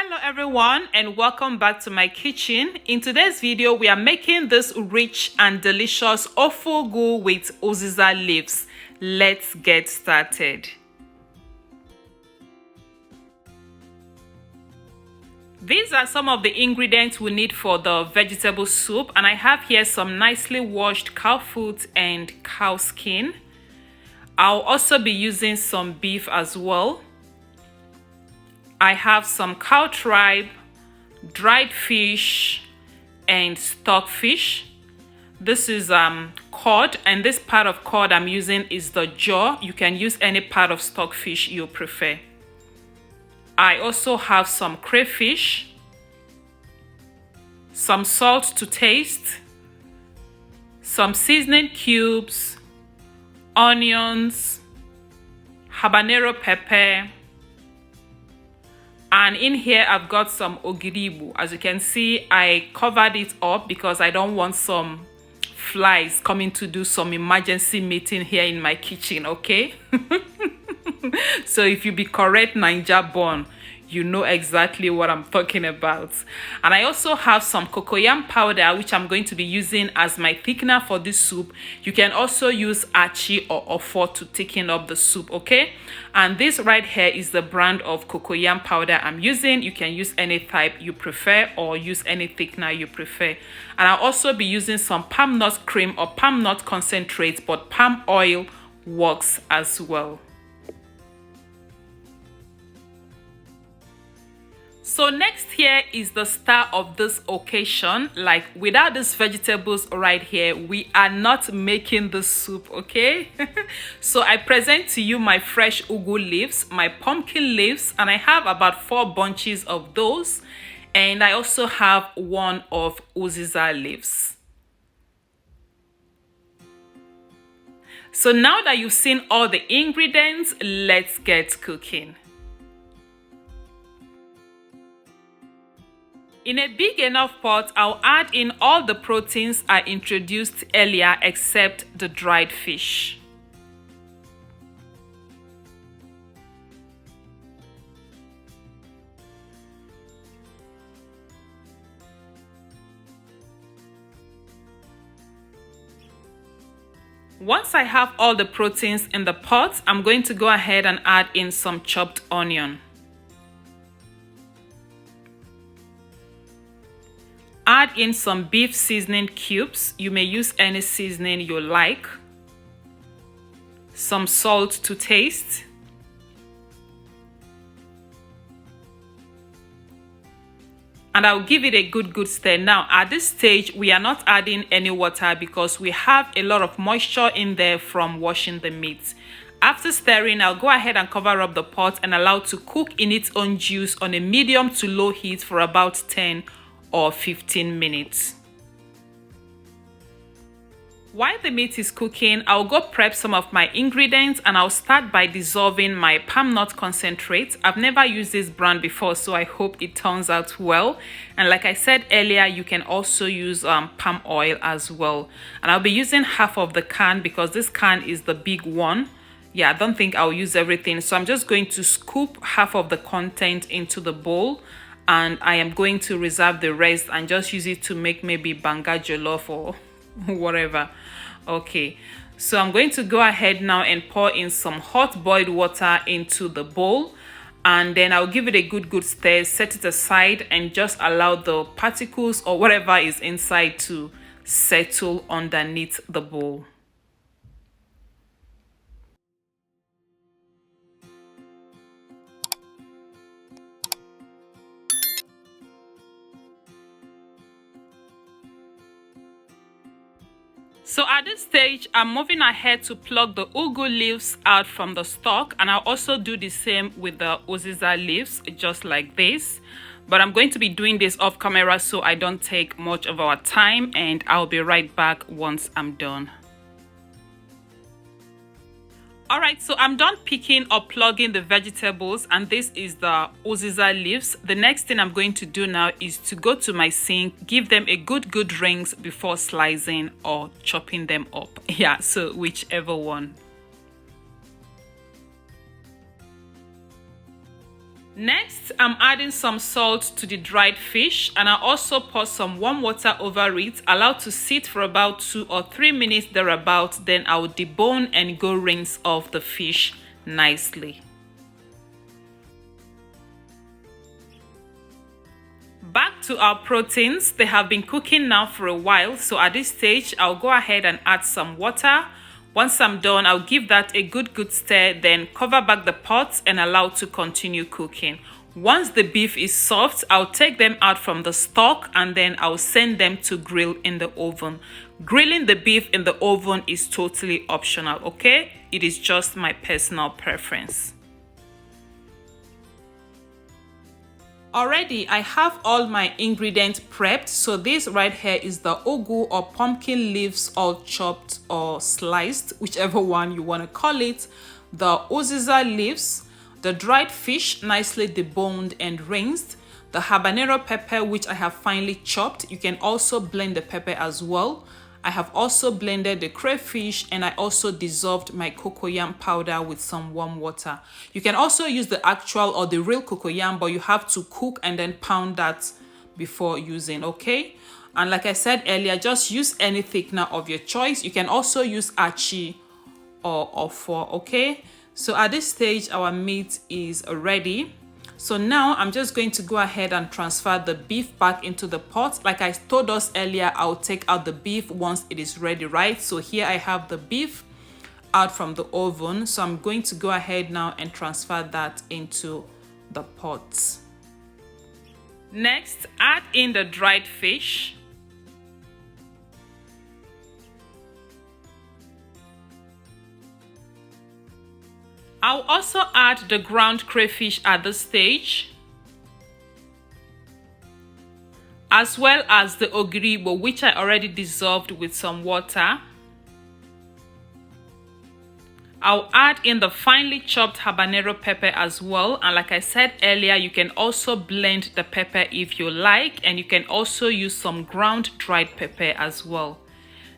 Hello everyone and welcome back to my kitchen. In today's video we are making this rich and delicious Ofor with Uziza leaves. Let's get started. These are some of the ingredients we need for the vegetable soup, and I have here some nicely washed cow foot and cow skin. I'll also be using some beef as well. I have some cow tripe, dried fish, and stockfish. This is cod, and this part of cod I'm using is the jaw. You can use any part of stockfish you prefer. I also have some crayfish, some salt to taste, some seasoning cubes, onions, habanero pepper, and in here I've got some ogiri. As you can see, I covered it up because I don't want some flies coming to do some emergency meeting here in my kitchen, okay? So if you be correct Naija born, you know exactly what I'm talking about. And I also have some cocoyam powder, which I'm going to be using as my thickener for this soup. You can also use Achi or Ofor to thicken up the soup, okay? And this right here is the brand of cocoyam powder I'm using. You can use any type you prefer or use any thickener you prefer. And I'll also be using some palm nut cream or palm nut concentrate, but palm oil works as well. So next here is the star of this occasion. Like, without these vegetables right here, we are not making the soup, okay? So I present to you my fresh ugu leaves, my pumpkin leaves, and I have about 4 bunches of those. And I also have 1 of Uziza leaves. So now that you've seen all the ingredients, let's get cooking. In a big enough pot, I'll add in all the proteins I introduced earlier except the dried fish. Once I have all the proteins in the pot, I'm going to go ahead and add in some chopped onion. Add in some beef seasoning cubes. You may use any seasoning you like. Some salt to taste. And I'll give it a good stir. Now, at this stage, we are not adding any water because we have a lot of moisture in there from washing the meat. After stirring, I'll go ahead and cover up the pot and allow it to cook in its own juice on a medium to low heat for about 10 or 15 minutes. While the meat is cooking, I'll go prep some of my ingredients, and I'll start by dissolving my palm nut concentrate. I've never used this brand before, so I hope it turns out well. And like I said earlier, you can also use palm oil as well. And I'll be using half of the can because this can is the big one. Yeah, I don't think I'll use everything, so I'm just going to scoop half of the content into the bowl, and I am going to reserve the rest and just use it to make maybe banga jollof or whatever. Okay, so I'm going to go ahead now and pour in some hot boiled water into the bowl, and then I'll give it a good stir, set it aside, and just allow the particles or whatever is inside to settle underneath the bowl. So at this stage, I'm moving ahead to pluck the ugu leaves out from the stalk, and I'll also do the same with the Uziza leaves, just like this. But I'm going to be doing this off camera so I don't take much of our time, and I'll be right back once I'm done. Alright, so I'm done picking or plugging the vegetables, and this is the Uziza leaves. The next thing I'm going to do now is to go to my sink, give them a good rinse before slicing or chopping them up. Yeah, so whichever one. Next, I'm adding some salt to the dried fish, and I also pour some warm water over it, allow to sit for about 2 or 3 minutes thereabout. Then I'll debone and go rinse off the fish nicely. Back to our proteins. They have been cooking now for a while, so at this stage I'll go ahead and add some water. Once I'm done, I'll give that a good stir, then cover back the pot and allow to continue cooking. Once the beef is soft, I'll take them out from the stock and then I'll send them to grill in the oven. Grilling the beef in the oven is totally optional, okay? It is just my personal preference. Already, I have all my ingredients prepped. So this right here is the ugu or pumpkin leaves, all chopped or sliced, whichever one you want to call it. The Uziza leaves, the dried fish nicely deboned and rinsed, the habanero pepper which I have finely chopped. You can also blend the pepper as well. I have also blended the crayfish, and I also dissolved my cocoyam powder with some warm water. You can also use the actual or the real cocoyam, but you have to cook and then pound that before using, okay? And like I said earlier, just use any thickener of your choice. You can also use Achi or Ofor, okay? So at this stage, our meat is ready. So now I'm just going to go ahead and transfer the beef back into the pot. Like I told us earlier, I'll take out the beef once it is ready, right? So here I have the beef out from the oven. So I'm going to go ahead now and transfer that into the pot. Next, add in the dried fish. I'll also add the ground crayfish at this stage, as well as the ogiri, which I already dissolved with some water. I'll add in the finely chopped habanero pepper as well, and like I said earlier, you can also blend the pepper if you like, and you can also use some ground dried pepper as well.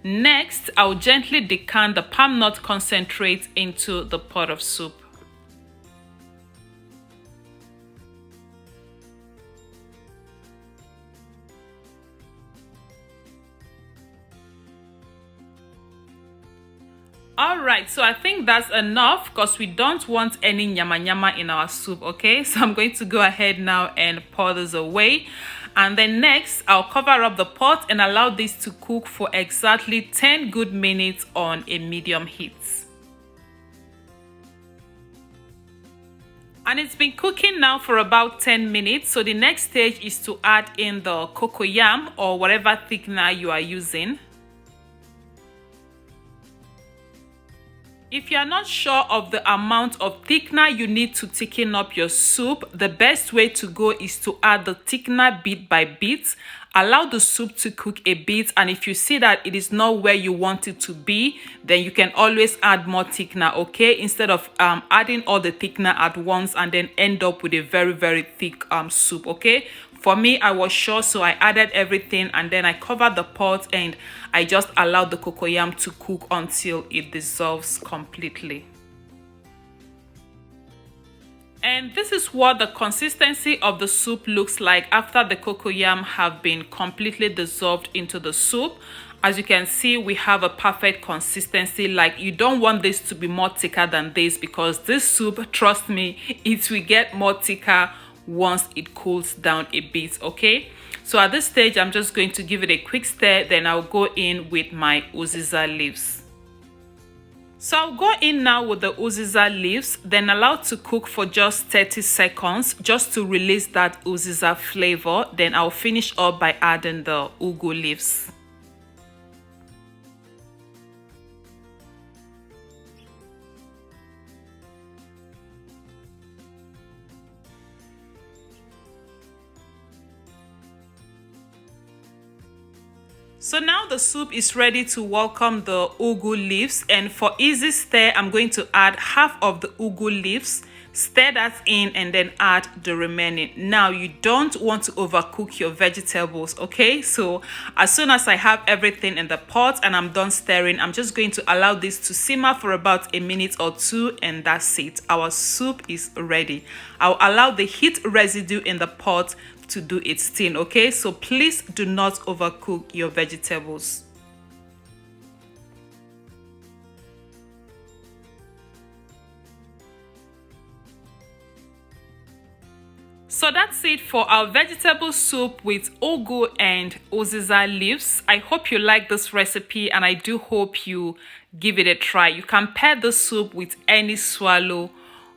Next, I'll gently decant the palm nut concentrate into the pot of soup. Alright, so I think that's enough because we don't want any nyama nyama in our soup, okay? So I'm going to go ahead now and pour this away. And then next, I'll cover up the pot and allow this to cook for exactly 10 good minutes on a medium heat. And it's been cooking now for about 10 minutes. So the next stage is to add in the cocoyam or whatever thickener you are using. If you are not sure of the amount of thickener you need to thicken up your soup, the best way to go is to add the thickener bit by bit. Allow the soup to cook a bit, and if you see that it is not where you want it to be, then you can always add more thickener, okay? Instead of adding all the thickener at once and then end up with a very thick soup, okay? For me, I was sure, so I added everything and then I covered the pot and I just allowed the cocoyam to cook until it dissolves completely. And this is what the consistency of the soup looks like after the cocoyam have been completely dissolved into the soup. As you can see, we have a perfect consistency. Like, you don't want this to be more thicker than this, because this soup, trust me, it will get more thicker once it cools down a bit, okay? So at this stage, I'm just going to give it a quick stir, then I'll go in with my Uziza leaves. So I'll go in now with the Uziza leaves, then allow to cook for just 30 seconds just to release that Uziza flavor. Then I'll finish up by adding the ugu leaves. So now the soup is ready to welcome the ugu leaves, and for easy stir, I'm going to add half of the ugu leaves, Stir that in and then add the remaining. Now you don't want to overcook your vegetables, okay? So as soon as I have everything in the pot and I'm done stirring, I'm just going to allow this to simmer for about a minute or two, and that's it. Our soup is ready. I'll allow the heat residue in the pot to do its thing, okay? So please do not overcook your vegetables. So that's it for our vegetable soup with ugu and uziza leaves. I hope you like this recipe, and I do hope you give it a try. You can pair the soup with any swallow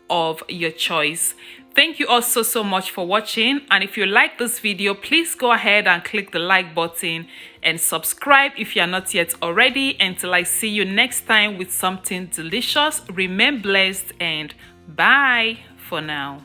of your choice. Thank you all so much for watching, and if you like this video, please go ahead and click the like button and subscribe if you are not yet already. Until I see you next time with something delicious, remain blessed and bye for now.